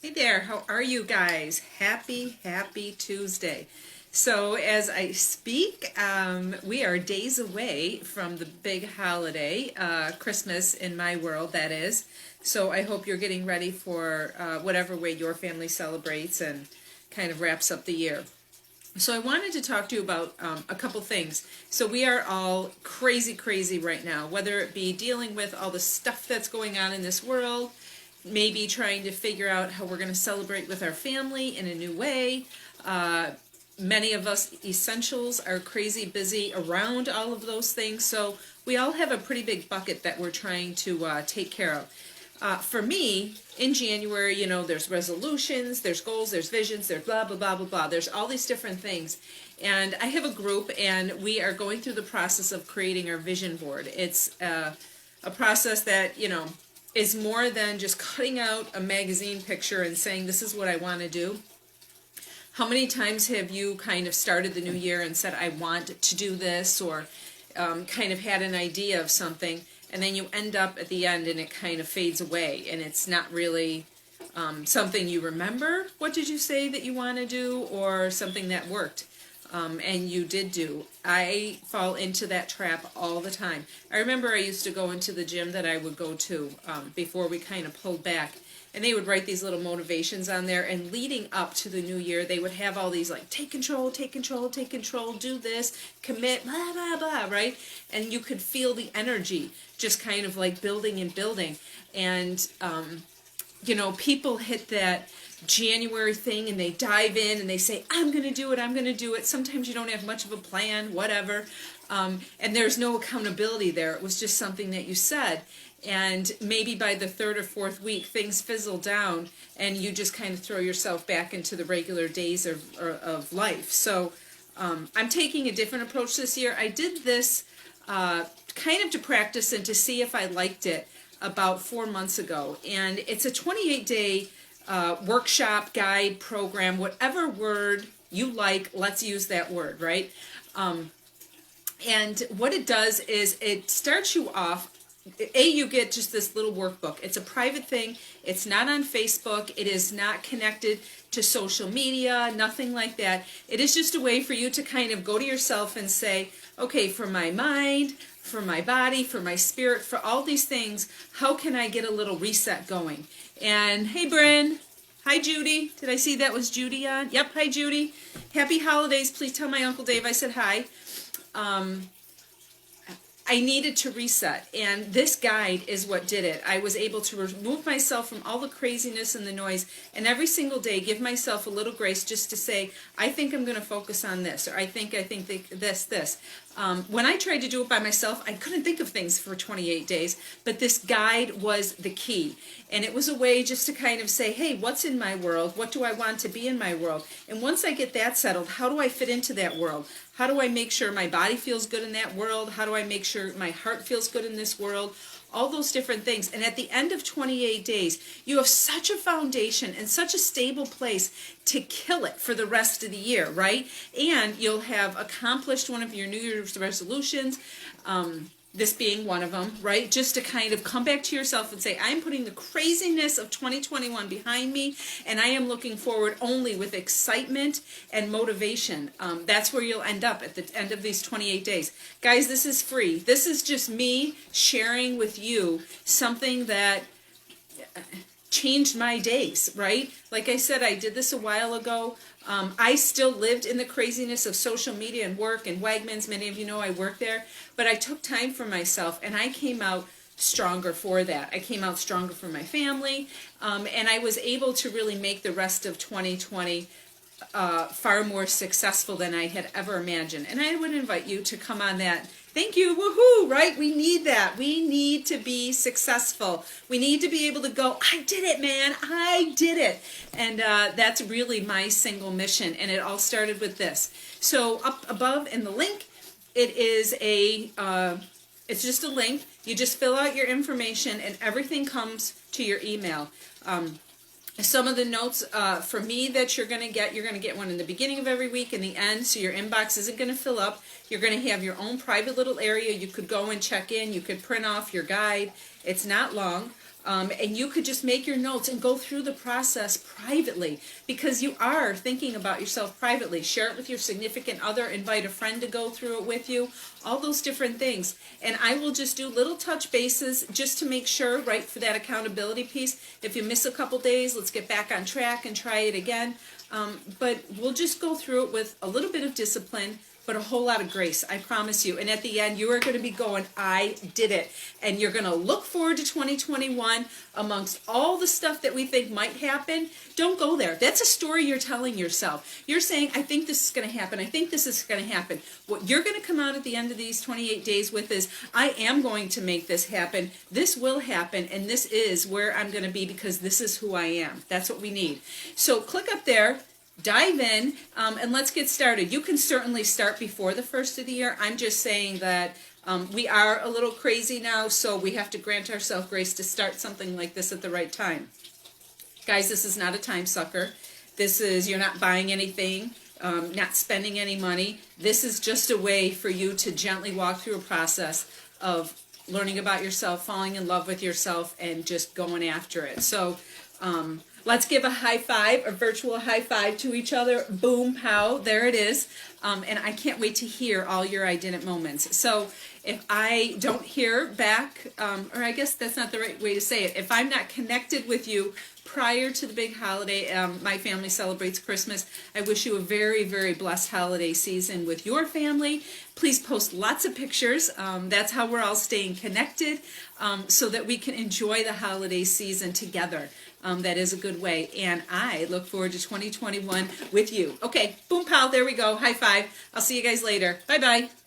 Hey there, how are you guys? Happy Tuesday. So, as I speak, we are days away from the big holiday, Christmas in my world, that is. So, I hope you're getting ready for whatever way your family celebrates and kind of wraps up the year. So, I wanted to talk to you about a couple things. So, we are all crazy right now, whether it be dealing with all the stuff that's going on in this world, maybe trying to figure out how we're going to celebrate with our family in a new way. Many of us essentials are crazy busy around all of those things, so we all have a pretty big bucket that we're trying to take care of. For me, in January, there's resolutions, there's goals, there's visions, there's blah, blah, blah, blah, blah. There's all these different things. And I have a group, and we are going through the process of creating our vision board. It's a process that, is more than just cutting out a magazine picture and saying, this is what I want to do. How many times have you kind of started the new year and said, I want to do this, or kind of had an idea of something, and then you end up at the end and it kind of fades away, and it's not really something you remember? What did you say that you want to do, or something that worked? And you did do. I fall into that trap all the time. I remember I used to go into the gym that I would go to before we kind of pulled back, and they would write these little motivations on there, and leading up to the new year, they would have all these like, take control, do this, commit, blah, blah, blah, right? And you could feel the energy just kind of like building and building. And, people hit that January thing and they dive in and they say, I'm going to do it. Sometimes you don't have much of a plan, whatever. And there's no accountability there. It was just something that you said. And maybe by the third or fourth week, things fizzle down and you just kind of throw yourself back into the regular days of life. So I'm taking a different approach this year. I did this kind of to practice and to see if I liked it about 4 months ago. And it's a 28-day workshop, guide, program, whatever word you like, let's use that word, right? And what it does is it starts you off. You get just this little workbook. It's a private thing. It's not on Facebook. It is not connected to social media, nothing like that. It is just a way for you to kind of go to yourself and say, okay, for my mind, for my body, for my spirit, for all these things, how can I get a little reset going? And hey, Bryn. Hi, Judy. Did I see that was Judy on? Yep, hi, Judy. Happy holidays. Please tell my Uncle Dave I said hi. I needed to reset, and this guide is what did it. I was able to remove myself from all the craziness and the noise, and every single day give myself a little grace just to say, I think I'm going to focus on this, or I think this. When I tried to do it by myself, I couldn't think of things for 28 days, but this guide was the key. And it was a way just to kind of say, hey, what's in my world? What do I want to be in my world? And once I get that settled, how do I fit into that world? How do I make sure my body feels good in that world? How do I make sure my heart feels good in this world? All those different things. And at the end of 28 days, you have such a foundation and such a stable place to kill it for the rest of the year, right? And you'll have accomplished one of your New Year's resolutions, this being one of them, right? Just to kind of come back to yourself and say, I'm putting the craziness of 2021 behind me, and I am looking forward only with excitement and motivation. That's where you'll end up at the end of these 28 days. Guys, this is free. This is just me sharing with you something that changed my days, right? Like I said, I did this a while ago. I still lived in the craziness of social media and work and Wegmans. Many of you know I work there. But I took time for myself, and I came out stronger for that. I came out stronger for my family, and I was able to really make the rest of 2020 far more successful than I had ever imagined. And I would invite you to come on that. Thank you, woohoo, right? We need that. We need to be successful. We need to be able to go, I did it, man, I did it. And that's really my single mission, and it all started with this. So up above in the link, it is it's just a link. You just fill out your information, and everything comes to your email. Some of the notes for me that you're going to get one in the beginning of every week and the end, so your inbox isn't going to fill up. You're going to have your own private little area. You could go and check in. You could print off your guide. It's not long. And you could just make your notes and go through the process privately, because you are thinking about yourself privately. Share it with your significant other, invite a friend to go through it with you, all those different things. And I will just do little touch bases just to make sure, right, for that accountability piece. If you miss a couple days, let's get back on track and try it again. But we'll just go through it with a little bit of discipline, but a whole lot of grace, I promise you. And at the end, you are going to be going, I did it. And you're going to look forward to 2021 amongst all the stuff that we think might happen. Don't go there. That's a story you're telling yourself. You're saying, I think this is going to happen. I think this is going to happen. What you're going to come out at the end of these 28 days with is, I am going to make this happen. This will happen. And this is where I'm going to be, because this is who I am. That's what we need. So click up there. Dive in, and let's get started. You can certainly start before the first of the year. I'm just saying that we are a little crazy now, so we have to grant ourselves grace to start something like this at the right time. Guys, this is not a time sucker. This is, you're not buying anything, not spending any money. This is just a way for you to gently walk through a process of learning about yourself, falling in love with yourself, and just going after it. So, let's give a high five, a virtual high five to each other. Boom, pow, there it is. And I can't wait to hear all your I didn't moments. So if I don't hear back, or I guess that's not the right way to say it, if I'm not connected with you prior to the big holiday, my family celebrates Christmas. I wish you a very, very blessed holiday season with your family. Please post lots of pictures. That's how we're all staying connected, so that we can enjoy the holiday season together. That is a good way. And I look forward to 2021 with you. Okay, boom, pow, there we go. High five. I'll see you guys later. Bye-bye.